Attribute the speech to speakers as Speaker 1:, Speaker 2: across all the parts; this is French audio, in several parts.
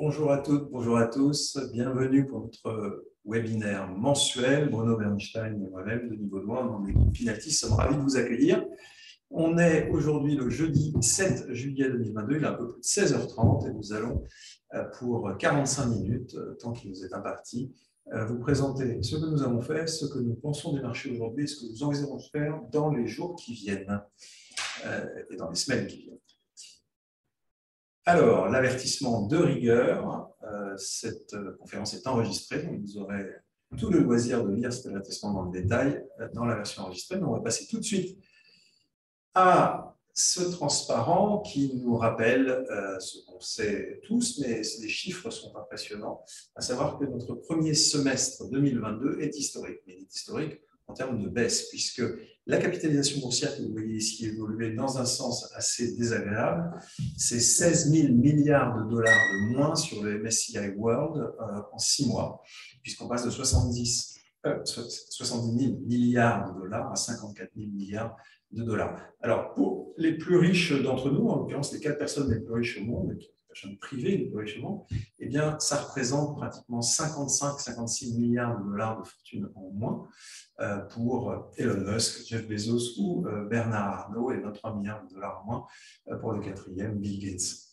Speaker 1: Bonjour à toutes, bonjour à tous. Bienvenue pour notre webinaire mensuel. Bruno Bernstein et moi-même, Denis Baudouin, dans l'équipe Finaltis, sommes ravis de vous accueillir. On est aujourd'hui le jeudi 7 juillet 2022, il est un peu plus de 16h30 et nous allons, pour 45 minutes, tant qu'il nous est imparti, vous présenter ce que nous avons fait, ce que nous pensons des marchés aujourd'hui et ce que nous envisageons de faire dans les jours qui viennent et dans les semaines qui viennent. Alors, l'avertissement de rigueur, cette conférence est enregistrée, donc vous aurez tout le loisir de lire cet avertissement dans le détail dans la version enregistrée, mais on va passer tout de suite à ce transparent qui nous rappelle ce qu'on sait tous, mais les chiffres sont impressionnants, à savoir que notre premier semestre 2022 est historique, mais il est historique en termes de baisse, puisque la capitalisation boursière que vous voyez ici évoluer dans un sens assez désagréable, c'est 16 000 milliards de dollars de moins sur le MSCI World en 6 mois, puisqu'on passe de 70 000 milliards de dollars à 54 000 milliards de dollars. Alors, pour les plus riches d'entre nous, en l'occurrence les 4 personnes les plus riches au monde, les personnes privées les plus riches au monde, eh bien, ça représente pratiquement 55-56 milliards de dollars de fortune en moins pour Elon Musk, Jeff Bezos ou Bernard Arnault, et 23 milliards de dollars en moins pour le quatrième, Bill Gates.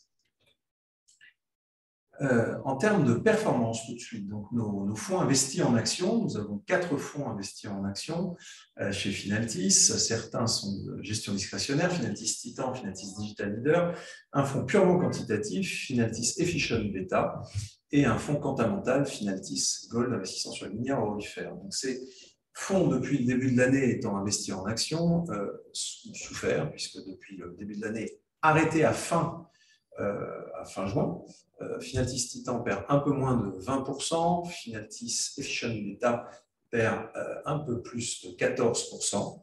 Speaker 1: En termes de performance tout de suite, donc nos fonds investis en actions, nous avons 4 fonds investis en actions chez Finaltis. Certains sont de gestion discrétionnaire, Finaltis Titan, Finaltis Digital Leader, un fonds purement quantitatif, Finaltis Efficient Beta, et un fonds quantamental, Finaltis Gold, investissant sur les minières aurifères. Donc ces fonds, depuis le début de l'année étant investis en actions, ont souffert, puisque depuis le début de l'année, arrêtés à fin juin. Finaltis Titan perd un peu moins de 20%, Finaltis Efficient Beta perd un peu plus de 14%,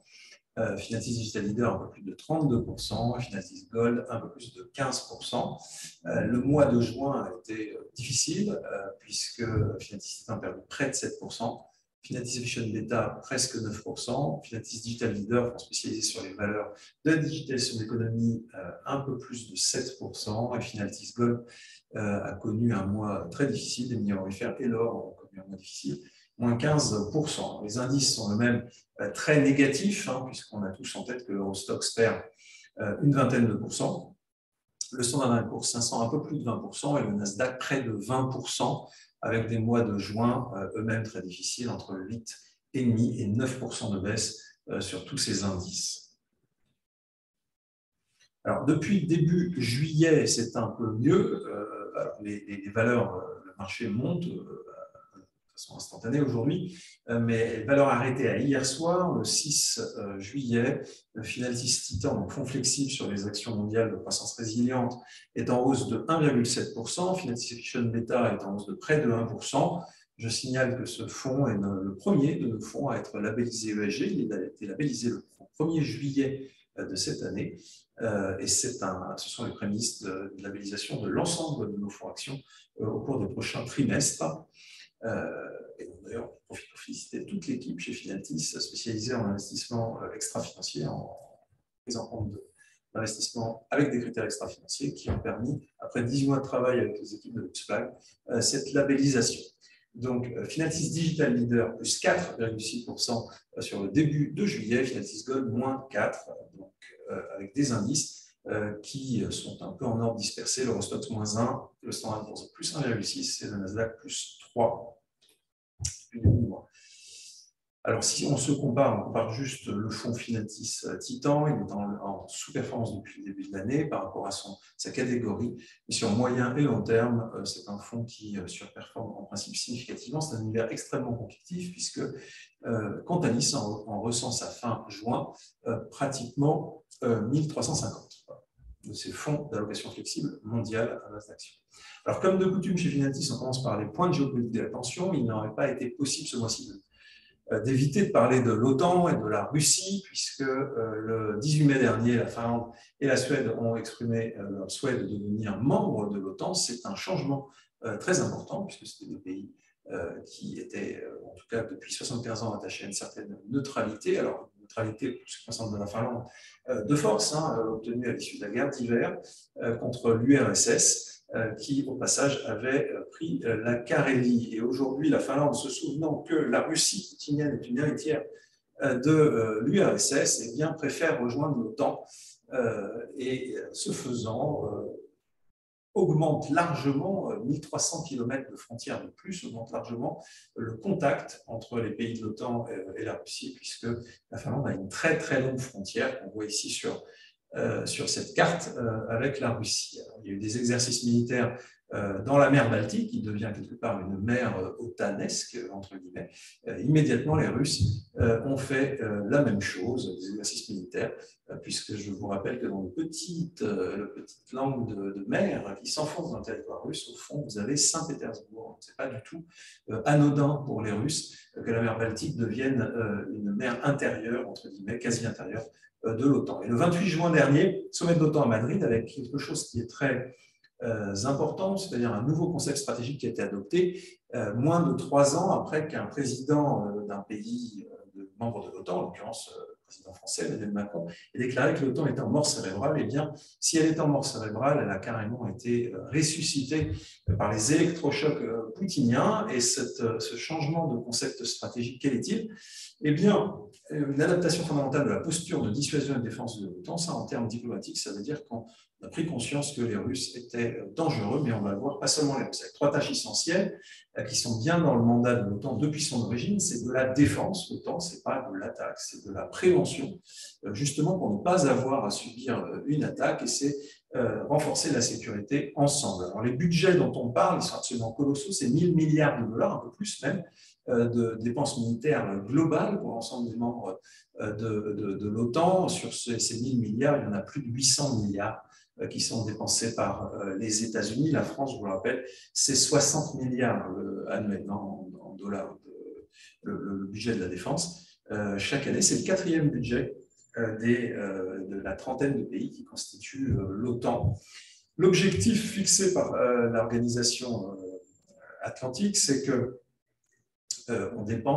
Speaker 1: Finaltis Digital Leader un peu plus de 32%, Finaltis Gold un peu plus de 15%. Le mois de juin a été difficile puisque Finaltis Titan perd près de 7%, Finaltis Efficient Beta presque 9%, Finaltis Digital Leader, spécialisé sur les valeurs de la digitalisation de l'économie, un peu plus de 7%, et Finaltis Gold a connu un mois très difficile, les minières aurifères et l'or ont connu un mois difficile, moins 15%. Les indices sont eux-mêmes très négatifs, puisqu'on a tous en tête que l'Eurostoxx perd une vingtaine de pourcents, le Standard & Poor's 500 un peu plus de 20% et le Nasdaq près de 20%, avec des mois de juin eux-mêmes très difficiles, entre 8,5% et 9% de baisse sur tous ces indices. Alors, depuis début juillet, c'est un peu mieux. Alors, les valeurs, le marché monte de façon instantanée aujourd'hui, mais les valeurs arrêtées à hier soir, le 6 juillet, Finaltis Titan, donc fonds flexible sur les actions mondiales de croissance résiliente, est en hausse de 1,7%, Finaltis Efficient Beta est en hausse de près de 1%. Je signale que ce fonds est le premier de nos fonds à être labellisé ESG. Il a été labellisé le 1er juillet de cette année. Et ce sont les prémices de labellisation de l'ensemble de nos fonds actions au cours des prochains trimestres. Et d'ailleurs, on profite pour féliciter toute l'équipe chez Finaltis spécialisée en investissement extra-financier, en prise en compte d'investissement avec des critères extra-financiers qui ont permis, après 18 mois de travail avec les équipes de Luxflag, cette labellisation. Donc, Finaltis Digital Leader, plus 4,6% sur le début de juillet, Finaltis Gold, moins 4%, donc, avec des indices qui sont un peu en ordre dispersé, l'Eurostoxx moins 1, le Standard & Poor's plus 1,6 et le Nasdaq plus 3. Alors, si on se compare, on compare juste le fonds Finaltis Titan, il est en sous-performance depuis le début de l'année par rapport à sa catégorie. Mais sur moyen et long terme, c'est un fonds qui surperforme en principe significativement. C'est un univers extrêmement compétitif puisque Cantalis en recense à fin juin pratiquement 1350 de ces fonds d'allocation flexible mondiale à base d'actions. Alors, comme de coutume chez Finaltis, on commence par les points de géopolitique d'attention. Il n'aurait pas été possible ce mois-ci d'éviter de parler de l'OTAN et de la Russie, puisque le 18 mai dernier, la Finlande et la Suède ont exprimé leur souhait de devenir membres de l'OTAN. C'est un changement très important, puisque c'était des pays qui étaient, en tout cas depuis 75 ans, attachés à une certaine neutralité. Alors, neutralité, pour ce qui concerne de la Finlande, de force, obtenue à l'issue de la guerre d'hiver contre l'URSS. qui, au passage, avait pris la Carélie. Et aujourd'hui, la Finlande, se souvenant que la Russie poutinienne est une héritière de l'URSS, eh bien, préfère rejoindre l'OTAN et, ce faisant, augmente largement, 1300 km de frontières de plus, augmente largement le contact entre les pays de l'OTAN et la Russie, puisque la Finlande a une très très longue frontière qu'on voit ici sur cette carte avec la Russie. Alors, il y a eu des exercices militaires dans la mer Baltique, qui devient quelque part une mer otanesque, entre guillemets. Immédiatement, les Russes ont fait la même chose, des exercices militaires, puisque je vous rappelle que dans le petite langue de mer qui s'enfonce dans le territoire russe, au fond, vous avez Saint-Pétersbourg. Ce n'est pas du tout anodin pour les Russes que la mer Baltique devienne une mer intérieure, entre guillemets, quasi intérieure, de l'OTAN. Et le 28 juin dernier, sommet de l'OTAN à Madrid, avec quelque chose qui est très important, c'est-à-dire un nouveau concept stratégique qui a été adopté moins de 3 ans après qu'un président d'un pays membre de l'OTAN, en l'occurrence le président français, Emmanuel Macron, ait déclaré que l'OTAN était en mort cérébrale. Eh bien, si elle est en mort cérébrale, elle a carrément été ressuscitée par les électrochocs poutiniens. Et ce changement de concept stratégique, quel est-il? Eh bien, une adaptation fondamentale de la posture de dissuasion et de défense de l'OTAN. Ça, en termes diplomatiques, ça veut dire qu'on a pris conscience que les Russes étaient dangereux, mais on va le voir, pas seulement les Russes, avec 3 tâches essentielles qui sont bien dans le mandat de l'OTAN depuis son origine. C'est de la défense. L'OTAN, ce n'est pas de l'attaque, c'est de la prévention, justement pour ne pas avoir à subir une attaque, et c'est renforcer la sécurité ensemble. Alors, les budgets dont on parle, ils sont absolument colossaux, c'est 1000 milliards de dollars, un peu plus même, de dépenses militaires globales pour l'ensemble des membres de l'OTAN. Sur ces 1000 milliards, il y en a plus de 800 milliards qui sont dépensés par les États-Unis. La France, je vous le rappelle, c'est 60 milliards annuellement en dollars le budget de la défense. Chaque année, c'est le 4e budget de la trentaine de pays qui constituent l'OTAN. L'objectif fixé par l'organisation atlantique, c'est que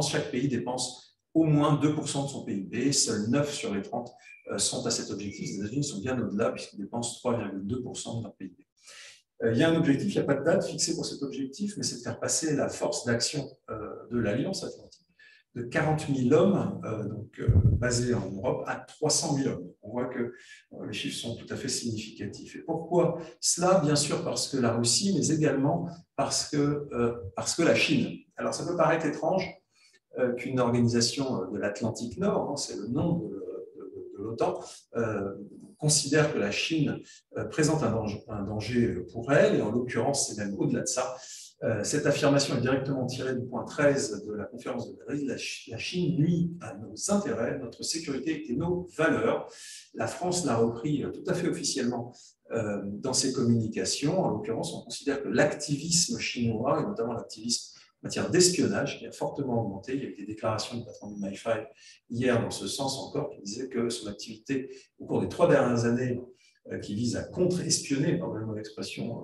Speaker 1: chaque pays dépense au moins 2% de son PIB. Seuls 9 sur les 30 sont à cet objectif. Les États-Unis sont bien au-delà, puisqu'ils dépensent 3,2% de leur PIB. Il y a un objectif, il n'y a pas de date fixée pour cet objectif, mais c'est de faire passer la force d'action de l'Alliance atlantique de 40 000 hommes, basés en Europe, à 300 000 hommes. On voit que les chiffres sont tout à fait significatifs. Et pourquoi cela? Bien sûr parce que la Russie, mais également parce que la Chine. Alors ça peut paraître étrange qu'une organisation de l'Atlantique Nord, c'est le nom de l'OTAN, considère que la Chine présente un danger pour elle, et en l'occurrence, c'est même au-delà de ça. Cette affirmation est directement tirée du point 13 de la conférence de Madrid. La Chine nuit à nos intérêts, notre sécurité et nos valeurs. La France l'a repris tout à fait officiellement dans ses communications. En l'occurrence, on considère que l'activisme chinois, et notamment l'activisme en matière d'espionnage, qui a fortement augmenté. Il y a eu des déclarations du patron du MI5 hier dans ce sens encore, qui disait que son activité au cours des 3 dernières années, qui vise à contre-espionner, pardonnez-moi l'expression,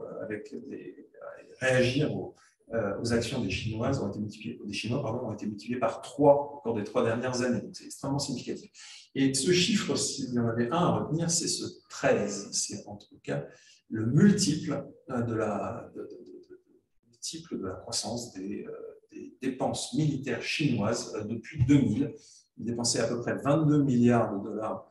Speaker 1: réagir aux actions des Chinois ont été multipliées par 3 au cours des 3 dernières années. Donc c'est extrêmement significatif. Et ce chiffre, s'il y en avait un à retenir, c'est ce 13. C'est en tout cas le multiple de la croissance des dépenses militaires chinoises depuis 2000. Ils dépensaient à peu près 22 milliards de dollars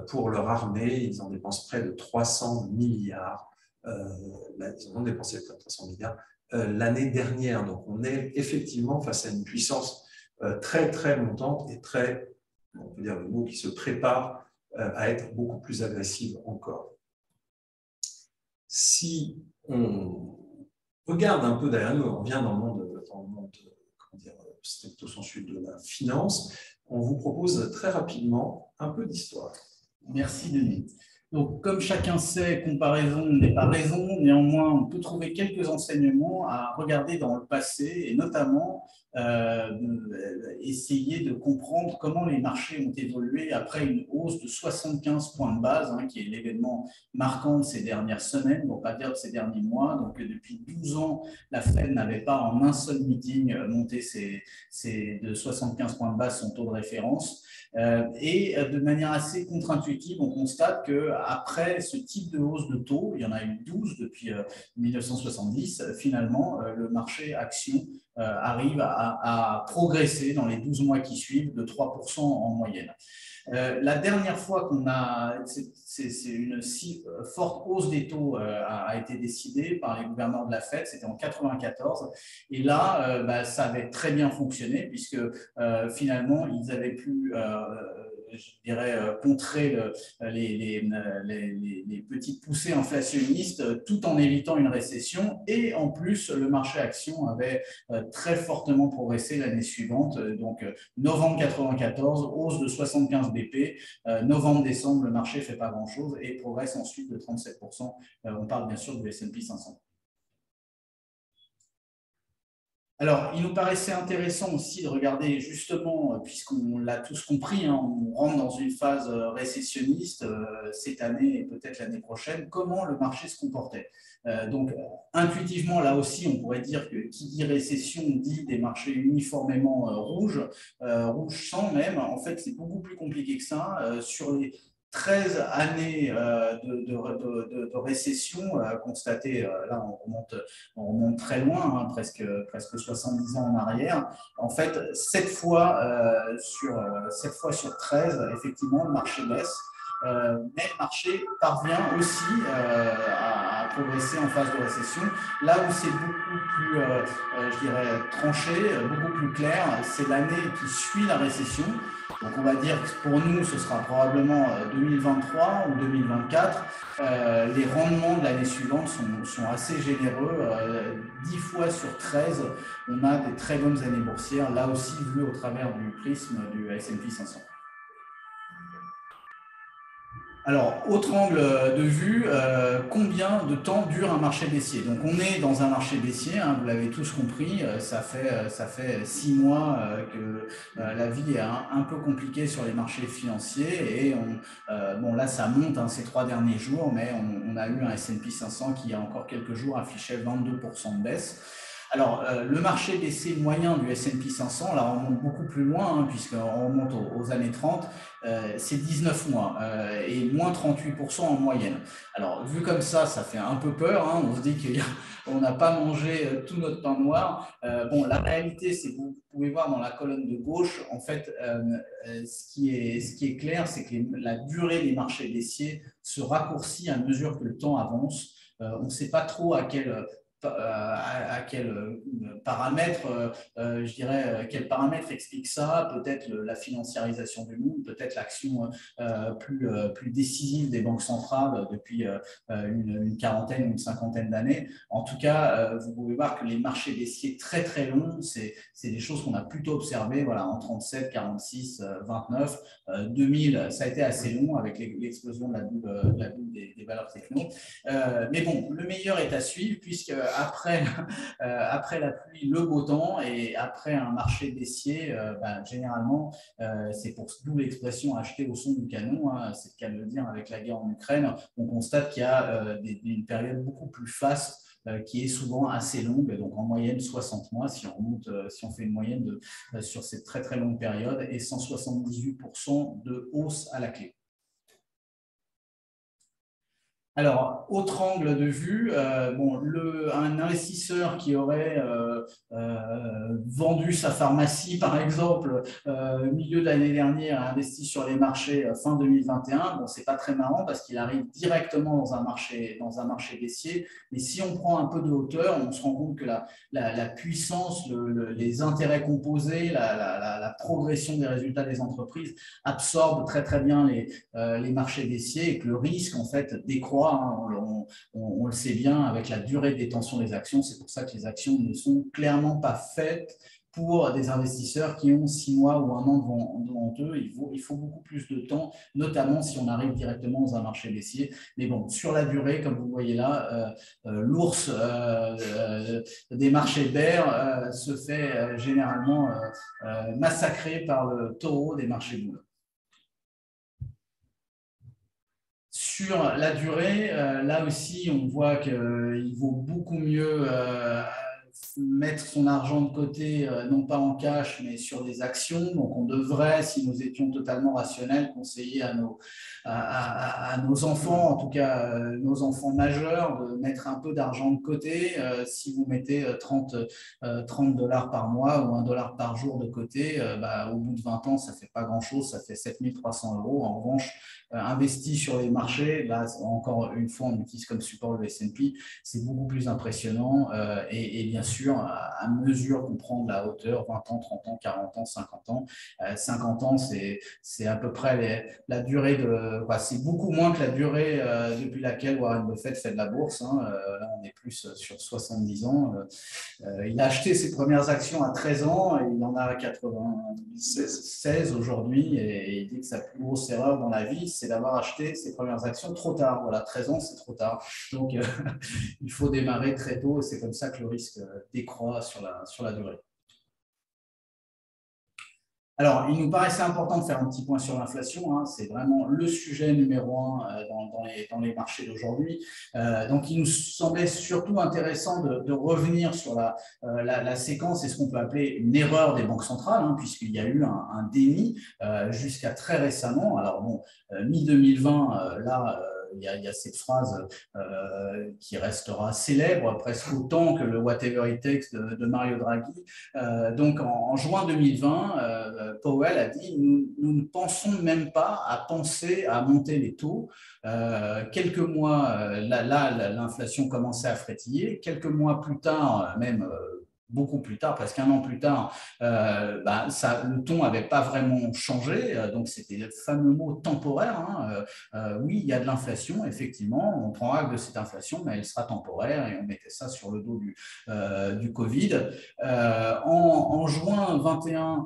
Speaker 1: pour leur armée. Ils en dépensent près de 300 milliards. Ils en ont dépensé près de 300 milliards l'année dernière. Donc, on est effectivement face à une puissance très, très montante et très, on peut dire le mot, qui se prépare à être beaucoup plus agressive encore. Si on regarde un peu derrière nous, on vient dans le monde stricto sensu de la finance, on vous propose très rapidement un peu d'histoire.
Speaker 2: Merci Denis. Donc, comme chacun sait, comparaison n'est pas raison, néanmoins, on peut trouver quelques enseignements à regarder dans le passé et notamment essayer de comprendre comment les marchés ont évolué après une hausse de 75 points de base, qui est l'événement marquant de ces dernières semaines, pour ne pas dire de ces derniers mois. Donc, depuis 12 ans, la Fed n'avait pas en un seul meeting monté de 75 points de base son taux de référence. Et de manière assez contre-intuitive, on constate qu'à après ce type de hausse de taux, il y en a eu 12 depuis 1970, finalement, le marché action arrive à progresser dans les 12 mois qui suivent de 3% en moyenne. La dernière fois qu'on a, c'est une si forte hausse des taux a été décidée par les gouverneurs de la Fed, c'était en 94, et là, ça avait très bien fonctionné puisque finalement, ils avaient pu je dirais, contrer les petites poussées inflationnistes tout en évitant une récession. Et en plus, le marché action avait très fortement progressé l'année suivante. Donc, novembre 94, hausse de 75 BP. Novembre-décembre, le marché ne fait pas grand-chose et progresse ensuite de 37%. On parle bien sûr du S&P 500. Alors, il nous paraissait intéressant aussi de regarder justement, puisqu'on l'a tous compris, hein, on rentre dans une phase récessionniste cette année et peut-être l'année prochaine, comment le marché se comportait. Donc, intuitivement, là aussi, on pourrait dire que qui dit récession dit des marchés uniformément rouges, rouge sang même. En fait, c'est beaucoup plus compliqué que ça. Sur les 13 années de récession constatées, là on remonte très loin, hein, presque 70 ans en arrière. En fait, 7 fois sur 13, effectivement, le marché baisse. Mais le marché parvient aussi à progresser en phase de récession. Là où c'est beaucoup plus, je dirais, tranché, beaucoup plus clair, c'est l'année qui suit la récession. Donc on va dire que pour nous, ce sera probablement 2023 ou 2024. Les rendements de l'année suivante sont assez généreux. 10 fois sur 13, on a des très bonnes années boursières, là aussi vu au travers du prisme du S&P 500. Alors, autre angle de vue, combien de temps dure un marché baissier? Donc, on est dans un marché baissier, hein, vous l'avez tous compris, ça fait 6 mois que la vie est un peu compliquée sur les marchés financiers et bon, là, ça monte hein, ces 3 derniers jours, mais on a eu un S&P 500 qui, il y a encore quelques jours, affichait 22% de baisse. Alors, le marché baissier moyen du S&P 500, là, on remonte beaucoup plus loin, hein, puisqu'on remonte aux années 30, c'est 19 mois et moins 38% en moyenne. Alors, vu comme ça fait un peu peur. Hein, on se dit qu'on n'a pas mangé tout notre pain noir. Bon, la réalité, c'est que vous pouvez voir dans la colonne de gauche, en fait, ce qui est clair, c'est que la durée des marchés baissiers se raccourcit à mesure que le temps avance. On ne sait pas trop à quel paramètre, je dirais, quel paramètre explique ça? Peut-être la financiarisation du monde, peut-être l'action plus décisive des banques centrales depuis une quarantaine ou une cinquantaine d'années. En tout cas, vous pouvez voir que les marchés baissiers très très longs, c'est des choses qu'on a plutôt observées voilà, en 37, 46, 29. 2000, ça a été assez long avec l'explosion de la bulle des valeurs techno. Mais bon, le meilleur est à suivre puisque après la pluie, le beau temps et après un marché baissier, généralement, c'est pour d'où l'expression acheter au son du canon, hein, c'est le cas de le dire avec la guerre en Ukraine. On constate qu'il y a une période beaucoup plus faste qui est souvent assez longue, donc en moyenne 60 mois si on fait une moyenne sur cette très très longue période et 178% de hausse à la clé. Alors, autre angle de vue, un investisseur qui aurait vendu sa pharmacie, par exemple, au milieu de l'année dernière, a investi sur les marchés fin 2021, bon, c'est pas très marrant parce qu'il arrive directement dans un marché baissier. Mais si on prend un peu de hauteur, on se rend compte que la puissance, les intérêts composés, la progression des résultats des entreprises absorbent très très bien les marchés baissiers et que le risque, en fait, décroît. On le sait bien avec la durée de détention des actions. C'est pour ça que les actions ne sont clairement pas faites pour des investisseurs qui ont 6 mois ou 1 an devant eux. Il faut beaucoup plus de temps, notamment si on arrive directement dans un marché baissier. Mais bon, sur la durée, comme vous voyez là, l'ours des marchés bears se fait généralement massacrer par le taureau des marchés boules. Sur la durée, là aussi, on voit qu'il vaut beaucoup mieux mettre son argent de côté, non pas en cash, mais sur des actions. Donc, on devrait, si nous étions totalement rationnels, conseiller à nos enfants, en tout cas nos enfants majeurs, de mettre un peu d'argent de côté. Si vous mettez 30 $ par mois ou $1 par jour de côté, au bout de 20 ans, ça ne fait pas grand-chose, ça fait 7 300 €. En revanche, investi sur les marchés, là, encore une fois, on utilise comme support le S&P, c'est beaucoup plus impressionnant et bien sûr, à mesure qu'on prend de la hauteur, 20 ans, 30 ans, 40 ans, 50 ans, 50 ans, c'est à peu près la durée de… c'est beaucoup moins que la durée depuis laquelle Warren Buffett fait de la bourse. Là, on est plus sur 70 ans. Il a acheté ses premières actions à 13 ans et il en a 96 aujourd'hui. Et il dit que sa plus grosse erreur dans la vie, c'est d'avoir acheté ses premières actions trop tard. Voilà, 13 ans, c'est trop tard. Donc, il faut démarrer très tôt et c'est comme ça que le risque décroît sur la durée. Alors, il nous paraissait important de faire un petit point sur l'inflation. C'est vraiment le sujet numéro 1 dans les marchés d'aujourd'hui. Donc, il nous semblait surtout intéressant de revenir sur la séquence et ce qu'on peut appeler une erreur des banques centrales, puisqu'il y a eu un déni jusqu'à très récemment. Alors, bon, mi-2020, là… il y a cette phrase qui restera célèbre, presque autant que le whatever it takes de Mario Draghi. Donc, en juin 2020, Powell a dit nous ne pensons même pas à penser à monter les taux. Quelques mois, l'inflation commençait à frétiller. Quelques mois plus tard, même beaucoup plus tard, presque un an plus tard, le ton n'avait pas vraiment changé. Donc, c'était le fameux mot temporaire. Oui, il y a de l'inflation, effectivement. On prend acte de cette inflation, mais elle sera temporaire et on mettait ça sur le dos du Covid. En juin 21,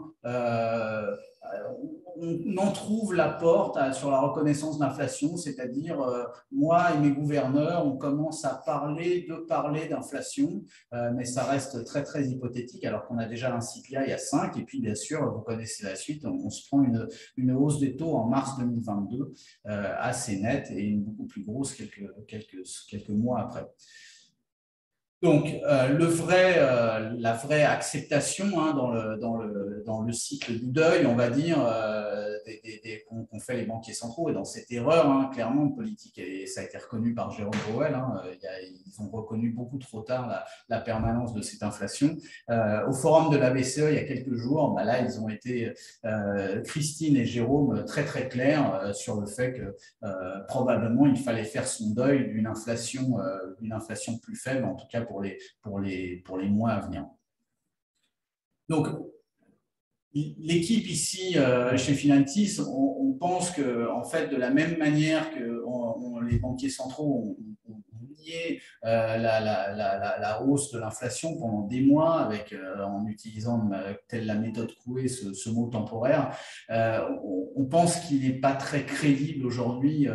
Speaker 2: on en trouve la porte sur la reconnaissance d'inflation, c'est-à-dire moi et mes gouverneurs, on commence à parler d'inflation, mais ça reste très très hypothétique alors qu'on a déjà un CPI à 5 et puis bien sûr, vous connaissez la suite, on se prend une hausse des taux en mars 2022 assez nette et une beaucoup plus grosse quelques mois après. Donc, la vraie acceptation dans le cycle du deuil, on va dire, qu'ont fait les banquiers centraux et dans cette erreur, clairement, politique, et ça a été reconnu par Jérôme Powell, ils ont reconnu beaucoup trop tard la permanence de cette inflation. Au forum de la BCE, il y a quelques jours, là, ils ont été, Christine et Jérôme, très très clairs sur le fait que probablement, il fallait faire son deuil d'une inflation plus faible, en tout cas pour les mois à venir. Donc, l'équipe ici, chez Finaltis, on pense que, en fait, de la même manière que les banquiers centraux ont nié la hausse de l'inflation pendant des mois en utilisant telle la méthode Coué ce mot temporaire, on pense qu'il n'est pas très crédible aujourd'hui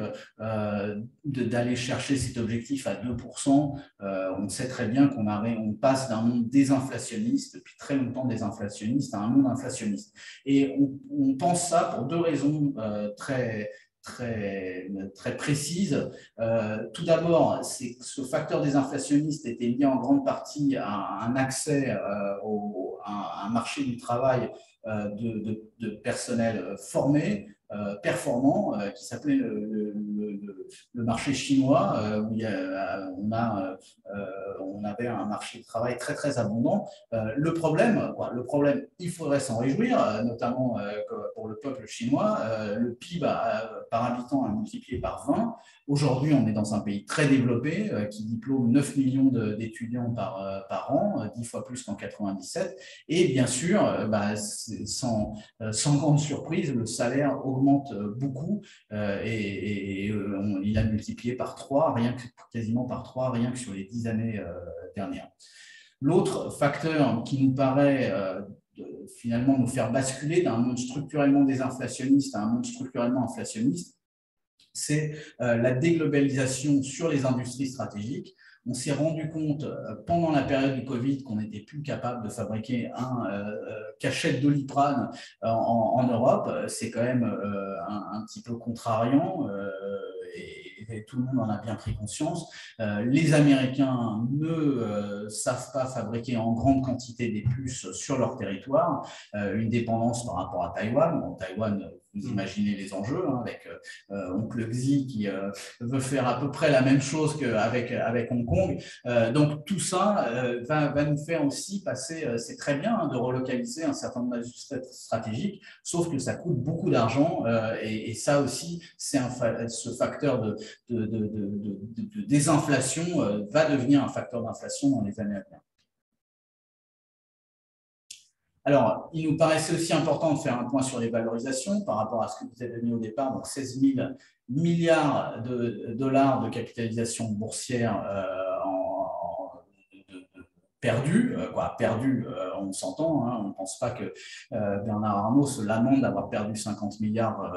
Speaker 2: d'aller chercher cet objectif à 2%. On sait très bien qu'on passe d'un monde désinflationniste, depuis très longtemps désinflationniste, à un monde inflationniste. Et on pense ça pour deux raisons très précises. Tout d'abord, c'est que ce facteur désinflationniste était lié en grande partie à un accès à un marché du travail de personnel formé, performant, qui s'appelait le marché chinois, où on avait un marché de travail très très abondant. Le problème, il faudrait s'en réjouir, notamment pour le peuple chinois. Le PIB par habitant a multiplié par 20. Aujourd'hui, on est dans un pays très développé qui diplôme 9 millions d'étudiants par an, 10 fois plus qu'en 97. Et bien sûr, sans grande surprise, le salaire augmente beaucoup et il a multiplié par 3, quasiment par 3, rien que sur les 10 années dernières. L'autre facteur qui nous paraît finalement nous faire basculer d'un monde structurellement désinflationniste à un monde structurellement inflationniste, c'est la déglobalisation sur les industries stratégiques. On s'est rendu compte pendant la période du Covid qu'on n'était plus capable de fabriquer un cachette Doliprane en Europe. C'est quand même un petit peu contrariant et et tout le monde en a bien pris conscience. Les Américains ne savent pas fabriquer en grande quantité des puces sur leur territoire, une dépendance par rapport à Taïwan. Bon, Taïwan, vous imaginez les enjeux, hein, avec Oncle Xi qui veut faire à peu près la même chose qu'avec Hong Kong. Donc tout ça va nous faire aussi passer, c'est très bien hein, de relocaliser un certain nombre d'ajustements stratégiques, sauf que ça coûte beaucoup d'argent et ça aussi, ce facteur de désinflation va devenir un facteur d'inflation dans les années à venir. Alors, il nous paraissait aussi important de faire un point sur les valorisations par rapport à ce que vous avez donné au départ, donc 16 000 milliards de dollars de capitalisation boursière perdu, on s'entend, hein, on ne pense pas que Bernard Arnault se lamente d'avoir perdu 50 milliards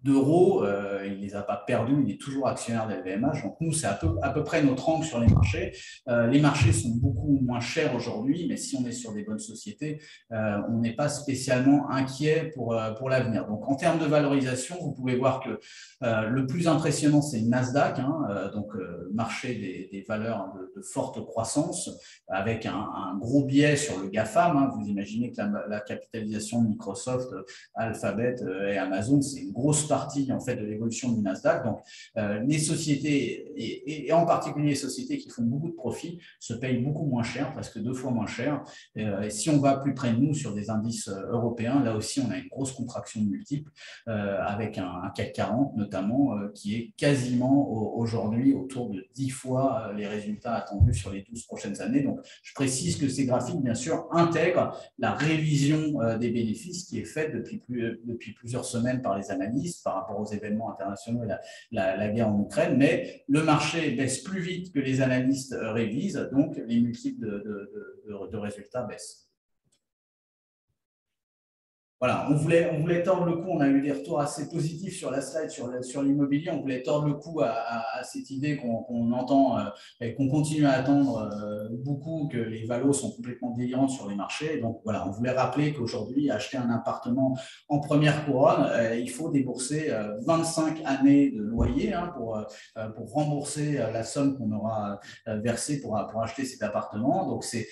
Speaker 2: d'euros, il ne les a pas perdus, il est toujours actionnaire d'LVMH. Donc nous, c'est à peu près notre angle sur les marchés. Les marchés sont beaucoup moins chers aujourd'hui, mais si on est sur des bonnes sociétés, on n'est pas spécialement inquiet pour l'avenir. Donc en termes de valorisation, vous pouvez voir que le plus impressionnant, c'est le Nasdaq, hein, donc marché des valeurs de forte croissance, avec un gros biais sur le GAFAM. Hein. Vous imaginez que la capitalisation de Microsoft, Alphabet et Amazon, c'est une grosse partie en fait de l'évolution du Nasdaq. Donc, les sociétés, et en particulier les sociétés qui font beaucoup de profits, se payent beaucoup moins cher, presque 2 fois moins cher. Et si on va plus près de nous sur des indices européens, là aussi, on a une grosse contraction de multiples, avec un CAC 40 notamment, qui est quasiment aujourd'hui autour de 10 fois les résultats attendus sur les 12 prochaines années. Donc, je précise que ces graphiques, bien sûr, intègrent la révision des bénéfices qui est faite depuis plusieurs semaines par les analystes par rapport aux événements internationaux et la guerre en Ukraine, mais le marché baisse plus vite que les analystes révisent, donc les multiples de résultats baissent. Voilà, on voulait tordre le cou, on a eu des retours assez positifs sur la slide, sur l'immobilier, on voulait tordre le cou à cette idée qu'on entend et qu'on continue à attendre beaucoup, que les valos sont complètement délirantes sur les marchés. Donc voilà, on voulait rappeler qu'aujourd'hui, acheter un appartement en première couronne, il faut débourser 25 années de loyer hein, pour rembourser la somme qu'on aura versée pour acheter cet appartement. Donc c'est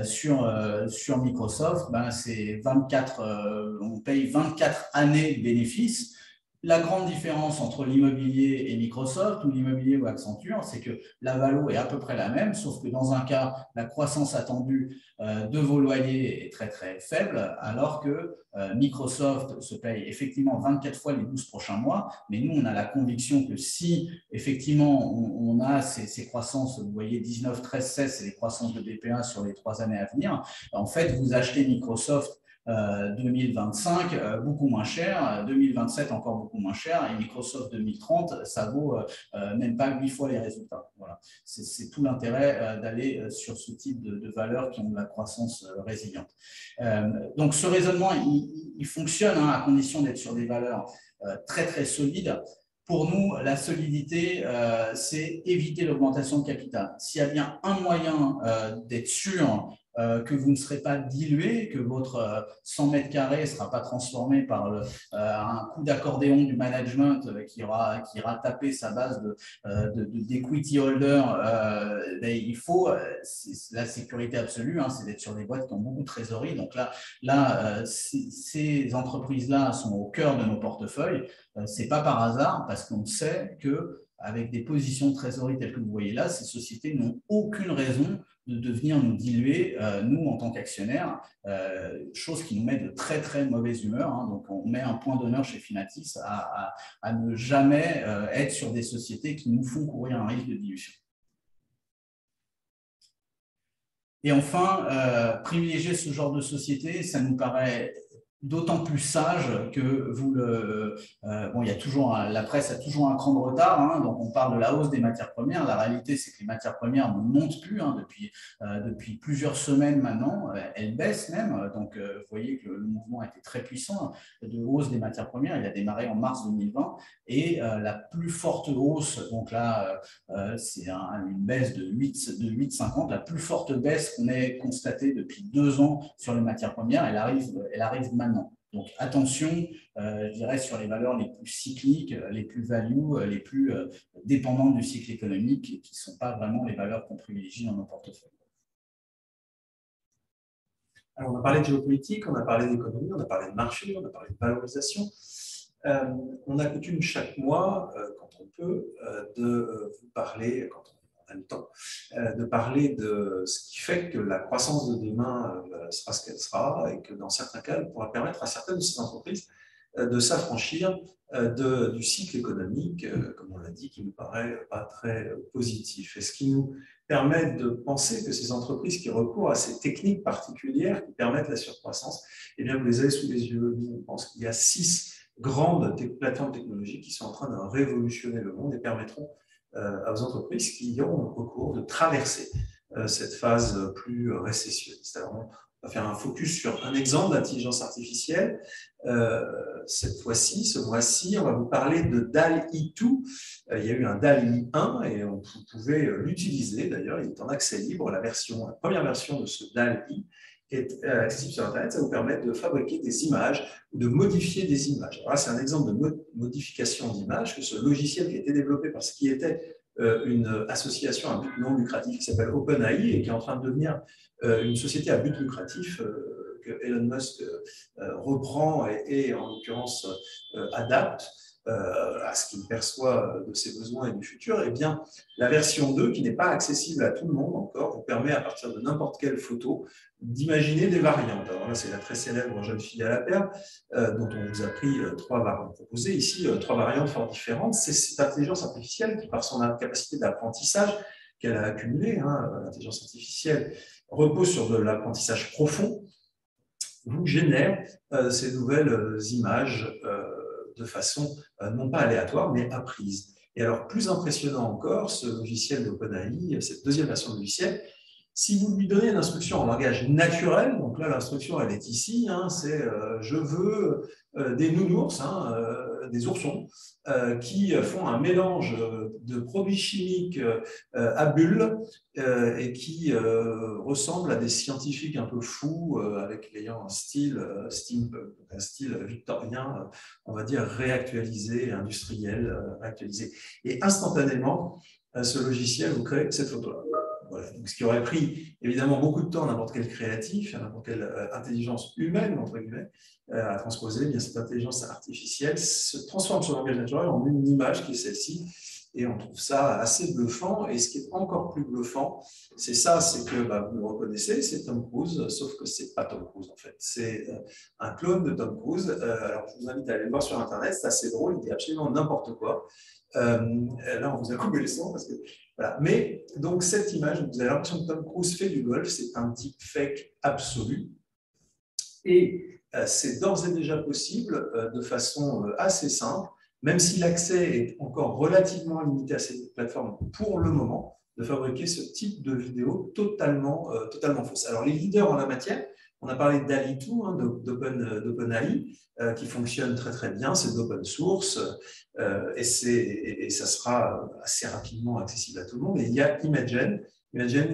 Speaker 2: sur Microsoft, c'est 24 on paye 24 années de bénéfices. La grande différence entre l'immobilier et Microsoft ou l'immobilier ou Accenture, c'est que la valo est à peu près la même, sauf que dans un cas, la croissance attendue de vos loyers est très très faible, alors que Microsoft se paye effectivement 24 fois les 12 prochains mois, mais nous, on a la conviction que si effectivement on a ces croissances, vous voyez 19, 13, 16, c'est les croissances de BPA sur les 3 années à venir, en fait, vous achetez Microsoft 2025 beaucoup moins cher, 2027 encore beaucoup moins cher et Microsoft 2030 ça vaut même pas 8 fois les résultats. Voilà. C'est tout l'intérêt d'aller sur ce type de valeurs qui ont de la croissance résiliente. Donc ce raisonnement il fonctionne hein, à condition d'être sur des valeurs très très solides. Pour nous, la solidité, c'est éviter l'augmentation de capital. S'il y a bien un moyen d'être sûr que vous ne serez pas dilué, que votre 100 mètres carrés ne sera pas transformé par un coup d'accordéon du management qui ira taper sa base d'equity holder, il faut, la sécurité absolue, hein, c'est d'être sur des boîtes qui ont beaucoup de trésorerie. Donc là ces entreprises-là sont au cœur de nos portefeuilles. Ce n'est pas par hasard, parce qu'on sait qu'avec des positions de trésorerie telles que vous voyez là, ces sociétés n'ont aucune raison de venir nous diluer, nous, en tant qu'actionnaires, chose qui nous met de très, très mauvaise humeur. Hein. Donc, on met un point d'honneur chez Finatis à ne jamais être sur des sociétés qui nous font courir un risque de dilution. Et enfin, privilégier ce genre de société, ça nous paraît d'autant plus sage que vous bon, il y a toujours la presse a toujours un cran de retard, hein, donc on parle de la hausse des matières premières. La réalité, c'est que les matières premières ne montent plus hein, depuis plusieurs semaines maintenant, elles baissent même. Donc, vous voyez que le mouvement a été très puissant de hausse des matières premières. Il a démarré en mars 2020 et la plus forte hausse, donc là, c'est une baisse de 8,50, la plus forte baisse qu'on ait constatée depuis 2 ans sur les matières premières. Elle arrive maintenant. Donc attention, je dirais, sur les valeurs les plus cycliques, les plus value, les plus dépendantes du cycle économique et qui ne sont pas vraiment les valeurs qu'on privilégie dans nos portefeuilles.
Speaker 1: Alors, on a parlé de géopolitique, on a parlé d'économie, on a parlé de marché, on a parlé de valorisation. On a coutume chaque mois, quand on peut, de vous parler, quand on a le temps, de parler de ce qui fait que la croissance de demain sera ce qu'elle sera et que dans certains cas, elle pourra permettre à certaines de ces entreprises de s'affranchir du cycle économique, comme on l'a dit, qui ne nous paraît pas très positif. Et ce qui nous permet de penser que ces entreprises qui recourent à ces techniques particulières qui permettent la surcroissance, eh bien, vous les avez sous les yeux. Nous, on pense qu'il y a 6 grandes plateformes technologiques qui sont en train de révolutionner le monde et permettront aux entreprises qui y auront recours de traverser cette phase plus récessionniste. Alors, on va faire un focus sur un exemple d'intelligence artificielle. Cette fois-ci, ce mois-ci, on va vous parler de DALL-E 2. Il y a eu un DALL-E 1 et vous pouvez l'utiliser. D'ailleurs, il est en accès libre. La première version de ce DALL-E est accessible sur Internet. Ça vous permet de fabriquer des images ou de modifier des images. Alors là, c'est un exemple de modification d'images que ce logiciel qui a été développé par ce qui était une association à but non lucratif qui s'appelle OpenAI et qui est en train de devenir une société à but lucratif que Elon Musk reprend et en l'occurrence adapte à ce qu'il perçoit de ses besoins et du futur. Eh bien, la version 2, qui n'est pas accessible à tout le monde encore, vous permet à partir de n'importe quelle photo d'imaginer des variantes. Alors là, c'est la très célèbre jeune fille à la perle, dont on vous a pris 3 variantes proposées. Ici, 3 variantes fort différentes. C'est cette intelligence artificielle qui, par son capacité d'apprentissage qu'elle a accumulée, l'intelligence artificielle repose sur de l'apprentissage profond, vous génère ces nouvelles images de façon non pas aléatoire, mais apprise. Et alors, plus impressionnant encore, ce logiciel d'OpenAI, cette deuxième version de logiciel, si vous lui donnez une instruction en langage naturel, donc là l'instruction elle est ici, c'est je veux des nounours, des oursons, qui font un mélange de produits chimiques à bulles et qui ressemblent à des scientifiques un peu fous, ayant un style victorien, on va dire réactualisé, industriel, actualisé. Et instantanément, ce logiciel vous crée cette photo-là. Voilà. Donc, ce qui aurait pris évidemment beaucoup de temps à n'importe quel créatif, à n'importe quelle intelligence humaine, entre guillemets, à transposer, bien, cette intelligence artificielle se transforme son langage naturel en une image qui est celle-ci. Et on trouve ça assez bluffant. Et ce qui est encore plus bluffant, c'est que vous le reconnaissez, c'est Tom Cruise, sauf que ce n'est pas Tom Cruise en fait. C'est un clone de Tom Cruise. Alors je vous invite à aller le voir sur Internet, c'est assez drôle, il dit absolument n'importe quoi. Là, on vous a coupé le son parce que voilà. Mais donc cette image, vous avez l'impression que Tom Cruise fait du golf, c'est un deepfake absolu. Et c'est d'ores et déjà possible de façon assez simple, même si l'accès est encore relativement limité à ces plateformes pour le moment, de fabriquer ce type de vidéo totalement fausse. Alors les leaders en la matière, on a parlé d'DALL-E 2, d'OpenAI, qui fonctionne très très bien, c'est d'open source, et ça sera assez rapidement accessible à tout le monde. Et il y a Imagen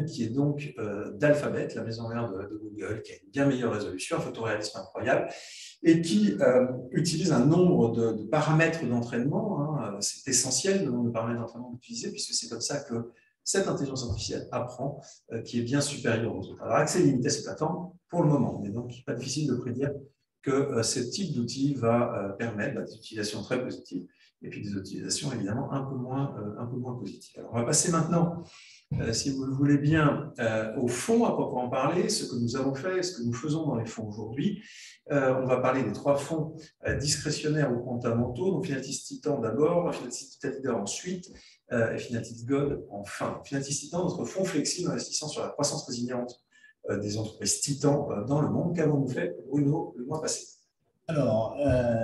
Speaker 1: qui est donc d'Alphabet, la maison mère de Google, qui a une bien meilleure résolution, un photoréalisme incroyable, et qui utilise un nombre de paramètres d'entraînement. C'est essentiel le nombre de paramètres d'entraînement d'utiliser, puisque c'est comme ça que cette intelligence artificielle apprend, qui est bien supérieure aux autres. Alors, accès limité à ces plateformes pour le moment, mais donc pas difficile de prédire que ce type d'outil va permettre des utilisations très positives et puis des utilisations évidemment un peu moins positives. Alors, on va passer maintenant, si vous le voulez bien, au fonds à proprement parler, ce que nous avons fait, ce que nous faisons dans les fonds aujourd'hui. On va parler des 3 fonds discrétionnaires ou fondamentaux, donc Finatis Titan d'abord, Finatis Titan Leader ensuite, et Finatis God enfin. Finatis Titan, notre fonds flexible investissant sur la croissance résiliente des entreprises Titan dans le monde. Qu'avons-nous fait, Bruno, le mois passé?
Speaker 2: Alors,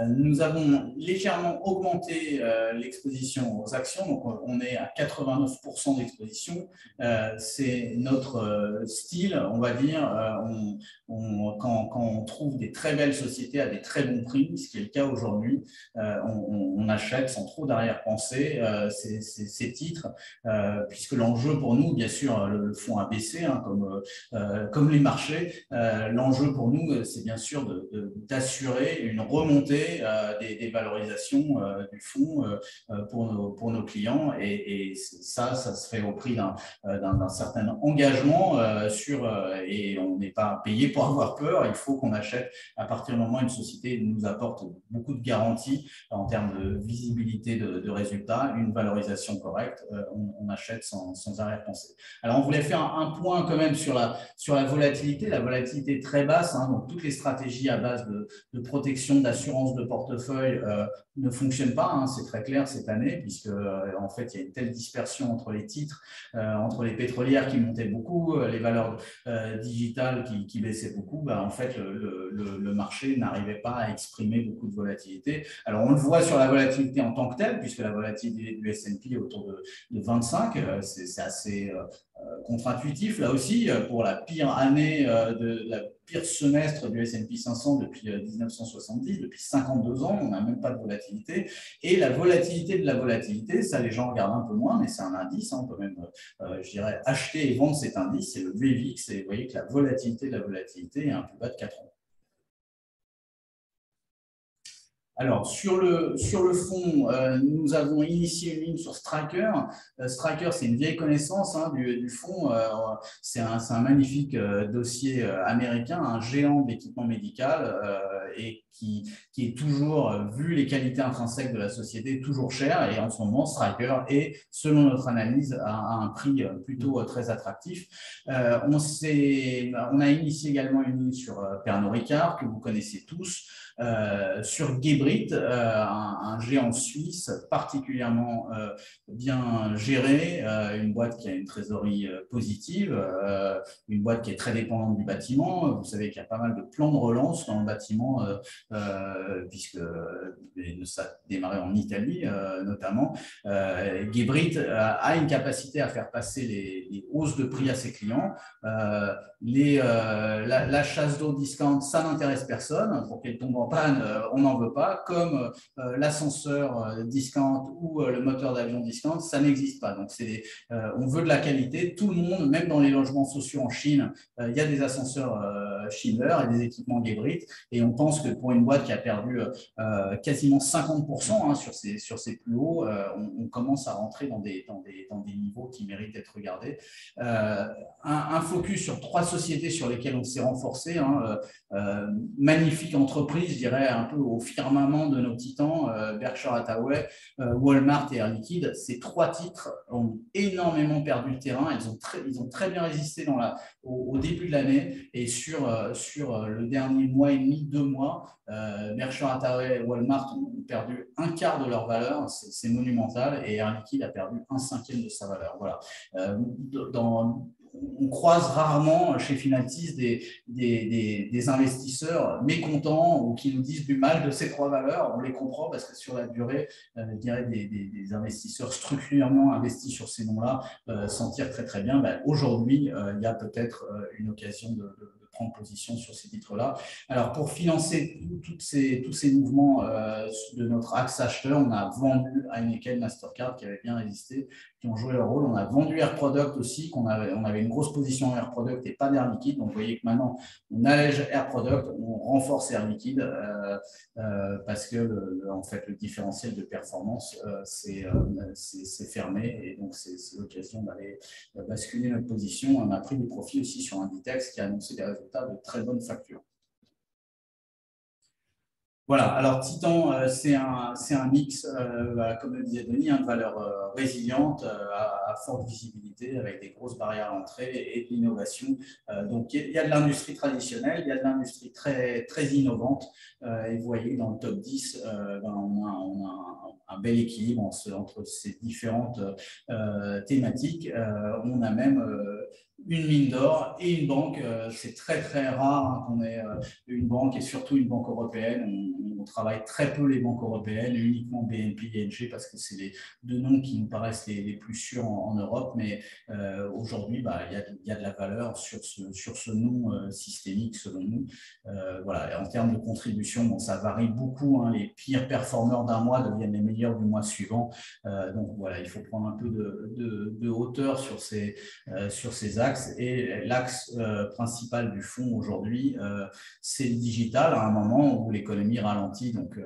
Speaker 2: nous avons légèrement augmenté l'exposition aux actions, donc on est à 89% d'exposition. C'est notre style, on va dire, quand on trouve des très belles sociétés à des très bons prix, ce qui est le cas aujourd'hui, on achète sans trop d'arrière-pensée ces titres, puisque l'enjeu pour nous, bien sûr, le fonds a baissé, comme les marchés, l'enjeu pour nous, c'est bien sûr d'assurer assurer une remontée des valorisations du fonds pour nos clients. Et ça se fait au prix d'un certain engagement et on n'est pas payé pour avoir peur. Il faut qu'on achète à partir du moment où une société nous apporte beaucoup de garanties en termes de visibilité de résultats, une valorisation correcte, on achète sans arrière-pensée. Alors, on voulait faire un point quand même sur la volatilité. La volatilité est très basse, hein, donc toutes les stratégies à base de protection, d'assurance de portefeuille ne fonctionnent pas, hein, c'est très clair cette année, puisque en fait, il y a une telle dispersion entre les titres, entre les pétrolières qui montaient beaucoup, les valeurs digitales qui baissaient beaucoup. En fait, le marché n'arrivait pas à exprimer beaucoup de volatilité. Alors, on le voit sur la volatilité en tant que telle, puisque la volatilité du S&P est autour de 25, c'est assez contre-intuitif là aussi pour la pire année la pire semestre du S&P 500 depuis 1970, depuis 52 ans, on n'a même pas de volatilité. Et la volatilité de la volatilité, ça les gens regardent un peu moins, mais c'est un indice, hein, on peut même, je dirais, acheter et vendre cet indice, c'est le VVIX, et vous voyez que la volatilité de la volatilité est un plus bas de 4 ans. Alors, sur le fond, nous avons initié une ligne sur Stryker. Stryker, c'est une vieille connaissance du fonds. C'est un magnifique dossier américain, un géant d'équipement médical et qui est toujours, vu les qualités intrinsèques de la société, toujours cher. Et en ce moment, Stryker est, selon notre analyse, à un prix plutôt très attractif. On a initié également une ligne sur Pernod Ricard, que vous connaissez tous. Sur Geberit, un géant suisse particulièrement bien géré, une boîte qui a une trésorerie positive, une boîte qui est très dépendante du bâtiment. Vous savez qu'il y a pas mal de plans de relance dans le bâtiment, puisque ça a démarré en Italie notamment. Geberit a une capacité à faire passer les hausses de prix à ses clients. La chasse d'eau discount, ça n'intéresse personne. Pour qu'elle tombe en panne, on n'en veut pas. Comme l'ascenseur discount ou le moteur d'avion discount, ça n'existe pas. Donc, on veut de la qualité. Tout le monde, même dans les logements sociaux en Chine, il y a des ascenseurs Schindler et des équipements Geberit. Et on pense que pour une boîte qui a perdu quasiment 50% sur ses plus hauts, on commence à rentrer dans des niveaux qui méritent d'être regardés. Un focus sur 3 sociétés sur lesquelles on s'est renforcé. Magnifique entreprise, je dirais, un peu au firmament de nos titans, Berkshire Hathaway, Walmart et Air Liquide. Ces 3 titres ont énormément perdu le terrain. Ils ont très bien résisté au début de l'année. Et sur le dernier mois et demi, 2 mois, Berkshire Hathaway et Walmart ont perdu un quart de leur valeur. C'est monumental. Et Air Liquide a perdu 1/5 de sa valeur. Voilà. On croise rarement chez Finaltis des investisseurs mécontents ou qui nous disent du mal de ces 3 valeurs. On les comprend parce que sur la durée, je dirais des investisseurs structurellement investis sur ces noms-là s'en tirent très très bien. Aujourd'hui, il y a peut-être une occasion de prendre position sur ces titres-là. Alors, pour financer tous ces mouvements de notre axe acheteur, on a vendu Heineken, Mastercard qui avait bien résisté, qui ont joué leur rôle. On a vendu Air Product aussi, on avait une grosse position en Air Product et pas d'Air Liquide. Donc, vous voyez que maintenant, on allège Air Product, on renforce Air Liquide parce que en fait, le différentiel de performance c'est fermé et donc c'est l'occasion d'aller basculer notre position. On a pris des profits aussi sur Inditex qui a annoncé des résultats de très bonnes factures. Voilà, alors Titan, c'est un mix, comme le disait Denis, de valeurs résilientes, à forte visibilité, avec des grosses barrières à l'entrée et de l'innovation. Donc, il y a de l'industrie traditionnelle, il y a de l'industrie très, très innovante. Et vous voyez, dans le top 10, on a un bel équilibre entre ces différentes thématiques. On a même une mine d'or et une banque. C'est très, très rare qu'on ait une banque et surtout une banque européenne. On travaille très peu les banques européennes, uniquement BNP et ING parce que c'est les 2 noms qui nous paraissent les plus sûrs en Europe. Mais aujourd'hui, il y a de la valeur sur ce nom systémique selon nous. Voilà. Et en termes de contribution, ça varie beaucoup. Les pires performeurs d'un mois deviennent les meilleurs du mois suivant. Donc voilà, il faut prendre un peu de hauteur sur ces axes. axes. Et l'axe principal du fonds aujourd'hui, c'est le digital, à un moment où l'économie ralentit. Donc,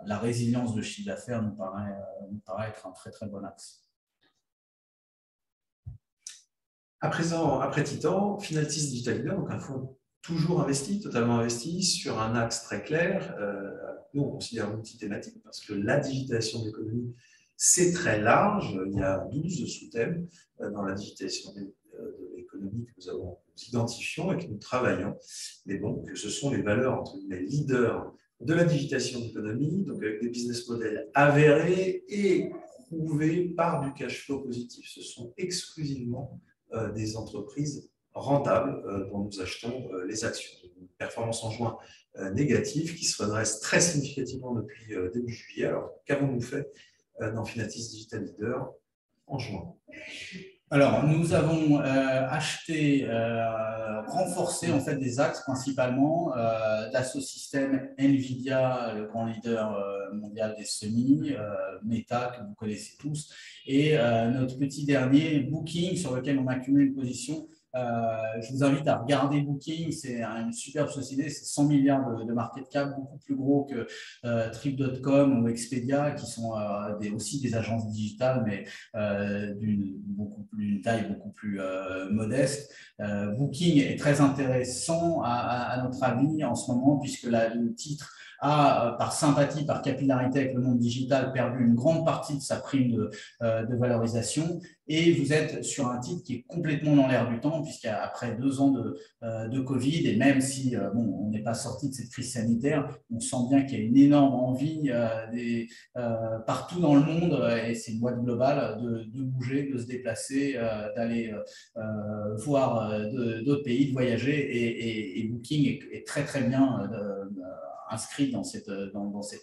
Speaker 2: la résilience de chiffre d'affaires nous paraît être un très, très bon axe.
Speaker 1: À présent, après Titan, Finaltis Digital Leader, donc un fonds toujours investi, totalement investi, sur un axe très clair. Nous, on considère multi-thématique parce que la digitalisation de l'économie, c'est très large. Il y a 12 sous-thèmes dans la digitalisation de l'économie que nous identifions et que nous travaillons. Mais bon, que ce sont les valeurs, entre les leaders de la digitalisation de l'économie, donc avec des business models avérés et prouvés par du cash flow positif. Ce sont exclusivement des entreprises rentables dont nous achetons les actions. Une performance en juin négative qui se redresse très significativement depuis début juillet. Alors, qu'avons-nous fait dans Finaltis Digital Leader en juin?
Speaker 2: Alors, nous avons acheté, renforcé en fait des axes principalement Dassault Systèmes, Nvidia, le grand leader mondial des semis, Meta que vous connaissez tous, et notre petit dernier Booking sur lequel on a accumulé une position. Je vous invite à regarder Booking, c'est une superbe société, c'est 100 milliards de market cap, beaucoup plus gros que Trip.com ou Expedia, qui sont aussi des agences digitales, mais d'une taille beaucoup plus modeste. Booking est très intéressant à notre avis en ce moment, puisque le titre a, par sympathie, par capillarité avec le monde digital, perdu une grande partie de sa prime de valorisation. Et vous êtes sur un titre qui est complètement dans l'air du temps, puisqu'après 2 ans de Covid, et même si on n'est pas sorti de cette crise sanitaire, on sent bien qu'il y a une énorme envie partout dans le monde, et c'est une boîte globale, de bouger, de se déplacer, d'aller voir d'autres pays, de voyager. Et Booking est très, très bien inscrit dans cette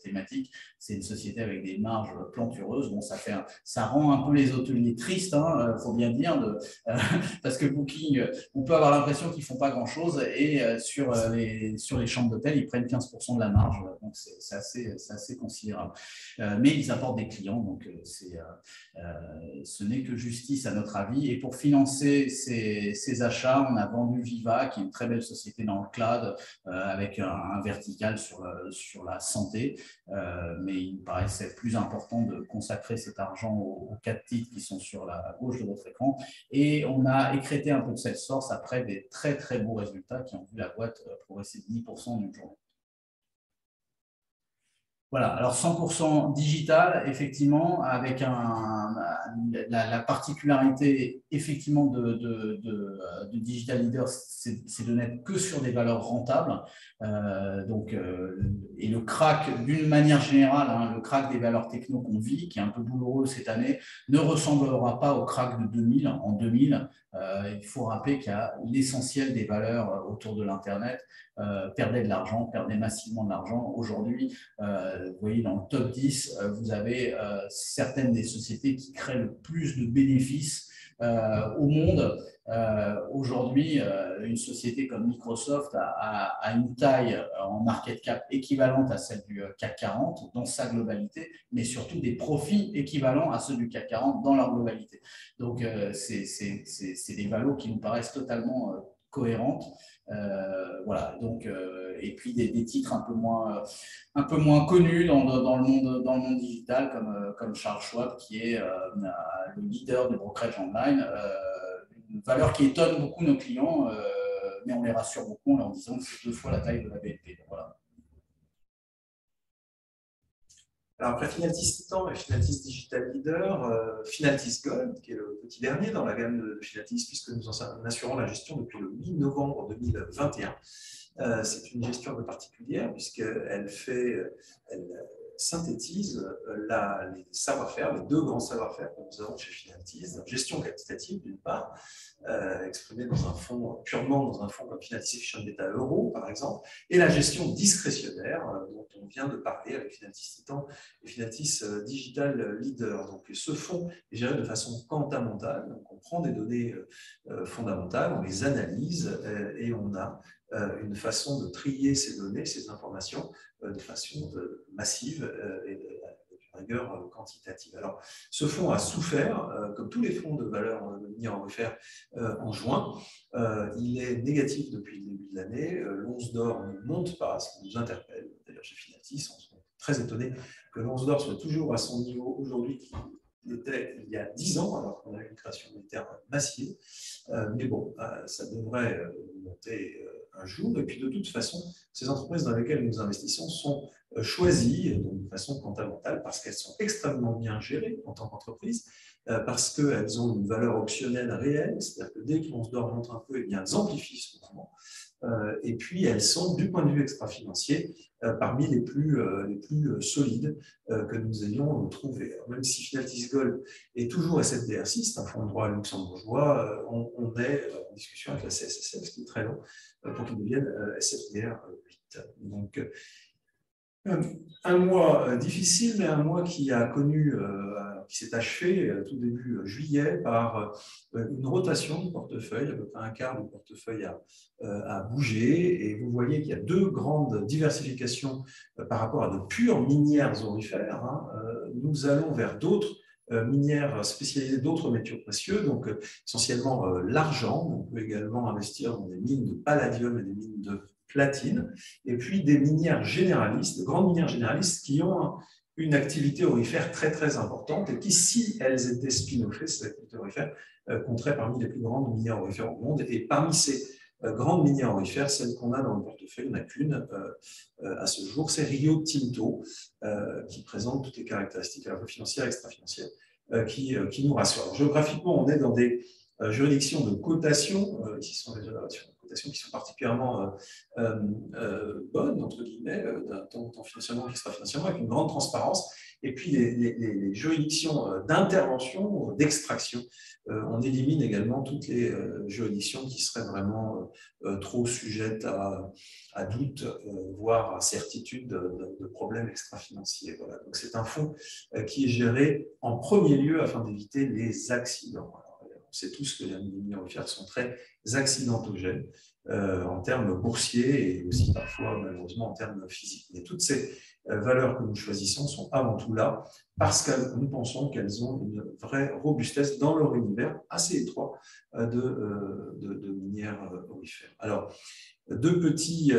Speaker 2: thématique. C'est une société avec des marges plantureuses. Bon, ça rend un peu les hôteliers tristes, faut bien dire, parce que Booking, on peut avoir l'impression qu'ils ne font pas grand-chose, et sur les chambres d'hôtel, ils prennent 15% de la marge, donc c'est assez considérable. Mais ils apportent des clients, donc ce n'est que justice à notre avis. Et pour financer ces achats, on a vendu Viva, qui est une très belle société dans le cloud, avec un vertical sur la santé, mais il me paraissait plus important de consacrer cet argent aux 4 titres qui sont sur la gauche de votre écran, et on a écrété un peu de cette source après des très très beaux résultats qui ont vu la boîte progresser de 10% en une journée. Voilà, alors 100% digital, effectivement, avec la particularité effectivement de Digital Leader, c'est de n'être que sur des valeurs rentables. Et le crack, d'une manière générale, le crack des valeurs techno qu'on vit, qui est un peu douloureux cette année, ne ressemblera pas au crack de 2000. En 2000, il faut rappeler qu'il y a l'essentiel des valeurs autour de l'Internet perdaient de l'argent, perdaient massivement de l'argent. Aujourd'hui, vous voyez, dans le top 10, vous avez certaines des sociétés qui créent le plus de bénéfices au monde. Aujourd'hui, une société comme Microsoft a une taille en market cap équivalente à celle du CAC 40 dans sa globalité, mais surtout des profits équivalents à ceux du CAC 40 dans leur globalité. Donc, c'est des valeurs qui nous paraissent totalement cohérentes. Voilà, donc, et puis des titres un peu moins connus dans le monde digital, comme Charles Schwab, qui est le leader du brokerage online, une valeur qui étonne beaucoup nos clients, mais on les rassure beaucoup en leur disant que c'est 2 fois la taille de la BNP. Voilà.
Speaker 1: Alors après Finaltis Titan et Finaltis Digital Leader, Finaltis Gold, qui est le petit dernier dans la gamme de Finaltis, puisque nous en assurons la gestion depuis le 8 novembre 2021. C'est une gestion un peu particulière, puisqu'elle synthétise les savoir-faire, les 2 grands savoir-faire que nous avons chez Finaltis, gestion quantitative d'une part, exprimée purement dans un fonds comme Finaltis Efficient Beta Euro, par exemple, et la gestion discrétionnaire dont on vient de parler avec Finaltis Titan et Finaltis Digital Leader. Donc, ce fonds est géré de façon quantamentale. Donc, on prend des données fondamentales, on les analyse et on a une façon de trier ces données, ces informations de façon massive et rigueur quantitative. Alors, ce fonds a souffert, comme tous les fonds de valeur minière aurifère, en juin. Il est négatif depuis le début de l'année. L'once d'or ne monte pas, ce qui nous interpelle. D'ailleurs, chez Finatis, on est très étonné que l'once d'or soit toujours à son niveau aujourd'hui qu'il était il y a 10 ans, alors qu'on a eu une création monétaire massive. Mais bon, ça devrait monter un jour. Et puis, de toute façon, ces entreprises dans lesquelles nous investissons sont choisies de façon fondamentale parce qu'elles sont extrêmement bien gérées en tant qu'entreprise, parce qu'elles ont une valeur optionnelle réelle, c'est-à-dire que dès que l'once d'or monte un peu, eh bien, elles amplifient ce mouvement. Et puis, elles sont, du point de vue extra-financier, parmi les plus solides que nous ayons trouvées. Même si Finatis Gold est toujours SFDR6, c'est un fonds de droit luxembourgeois, on est en discussion avec la CSSF, ce qui est très long, pour qu'ils deviennent SFDR8. Donc, un mois difficile, mais un mois qui a connu, qui s'est achevé tout début juillet par une rotation du portefeuille, à peu près un quart du portefeuille a bougé, et vous voyez qu'il y a deux grandes diversifications par rapport à de pures minières aurifères. Nous allons vers d'autres minières spécialisées, d'autres métaux précieux, donc essentiellement l'argent. On peut également investir dans des mines de palladium et des mines de platine, et puis des minières généralistes, de grandes minières généralistes qui ont une activité aurifère très très importante et qui, si elles étaient spin-offées, ces activités aurifères, compteraient parmi les plus grandes minières aurifères au monde. Et parmi ces grandes minières aurifères, celle qu'on a dans le portefeuille, il n'y en a qu'une à ce jour, c'est Rio Tinto, qui présente toutes les caractéristiques à la fois financières et extra-financières qui nous rassurent. Alors, géographiquement, on est dans des juridictions de cotation, ici sont les juridictions qui sont particulièrement bonnes, entre guillemets, tant financièrement qu'extra-financièrement, avec une grande transparence. Et puis, les juridictions d'intervention, d'extraction, on élimine également toutes les juridictions qui seraient vraiment trop sujettes à doute, voire à certitude de problèmes extra-financiers. Voilà. Donc, c'est un fonds qui est géré en premier lieu afin d'éviter les accidents. On sait tous que les minières aurifères sont très accidentogènes en termes boursiers et aussi parfois malheureusement en termes physiques. Mais toutes ces valeurs que nous choisissons sont avant tout là parce que nous pensons qu'elles ont une vraie robustesse dans leur univers assez étroit de minières aurifères. Alors, deux petits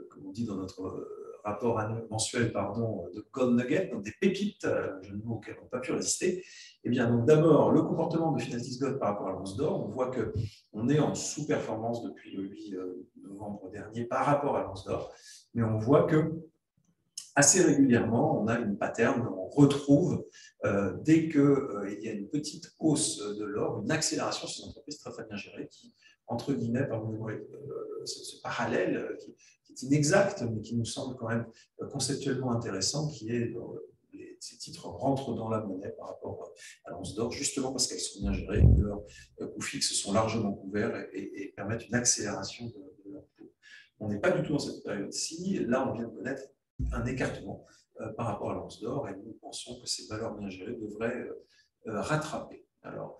Speaker 1: comme on dit dans notre rapport mensuel de Gold Nugget, donc des pépites, je ne mots auxquels on n'a pas pu résister. Eh bien, donc d'abord, le comportement de Finatis Gold par rapport à l'once d'or, on voit qu'on est en sous-performance depuis le 8 novembre dernier par rapport à l'once d'or, mais on voit que assez régulièrement, on a une pattern, on retrouve, dès qu'il y a une petite hausse de l'or, une accélération sur une entreprise très très bien gérée qui, entre guillemets, pardonnez-moi ce parallèle qui est inexact, mais qui nous semble quand même conceptuellement intéressant, qui est ces titres rentrent dans la monnaie par rapport à l'once d'or, justement parce qu'elles sont bien gérées, que leurs coûts fixes sont largement couverts et permettent une accélération de leur coût. On n'est pas du tout dans cette période-ci. Là, on vient de connaître un écartement par rapport à l'once d'or et nous pensons que ces valeurs bien gérées devraient rattraper. Alors,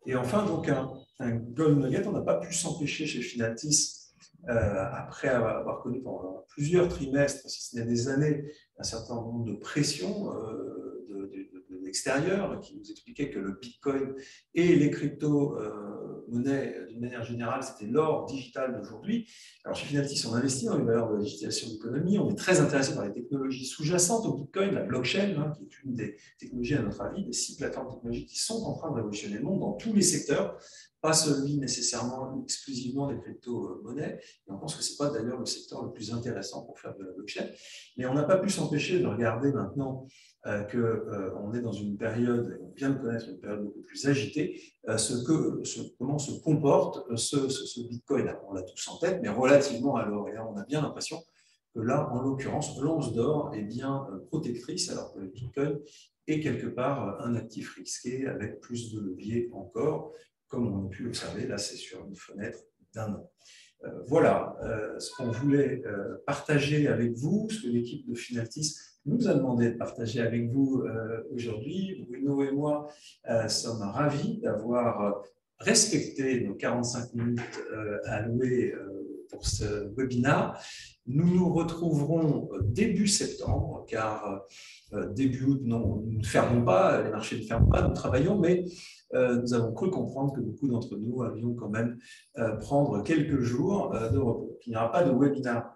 Speaker 1: et enfin, donc, un gold nugget, on n'a pas pu s'empêcher chez Finatis, après avoir connu pendant plusieurs trimestres, si ce n'est des années, un certain nombre de pressions de l'extérieur qui nous expliquaient que le Bitcoin et les crypto-monnaies, d'une manière générale, c'était l'or digital d'aujourd'hui. Alors, chez Finatis, on investit dans les valeurs de la digitalisation de l'économie. On est très intéressé par les technologies sous-jacentes au Bitcoin, la blockchain, qui est une des technologies, à notre avis, des 6 plateformes technologiques qui sont en train de révolutionner le monde dans tous les secteurs, pas celui nécessairement exclusivement des crypto-monnaies. Et on pense que ce n'est pas d'ailleurs le secteur le plus intéressant pour faire de la blockchain. Mais on n'a pas pu s'empêcher de regarder maintenant qu'on est dans une période, on vient de connaître une période beaucoup plus agitée, comment se comporte ce Bitcoin. On l'a tous en tête, mais relativement à l'or. Et là, on a bien l'impression que là, en l'occurrence, l'once d'or est bien protectrice, alors que le Bitcoin est quelque part un actif risqué avec plus de levier encore. Comme on a pu l'observer, là, c'est sur une fenêtre d'un an. Voilà ce qu'on voulait partager avec vous, ce que l'équipe de Finatis nous a demandé de partager avec vous aujourd'hui. Bruno et moi sommes ravis d'avoir respecté nos 45 minutes allouées pour ce webinaire. Nous nous retrouverons début septembre, car début août, non, nous ne fermons pas, les marchés ne ferment pas, nous travaillons, mais nous avons cru comprendre que beaucoup d'entre nous avions quand même prendre quelques jours de repos. Il n'y aura pas de webinaire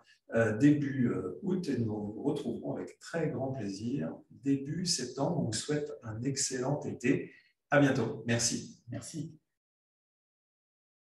Speaker 1: début août et nous nous retrouverons avec très grand plaisir début septembre. On vous souhaite un excellent été. À bientôt. Merci.
Speaker 2: Merci.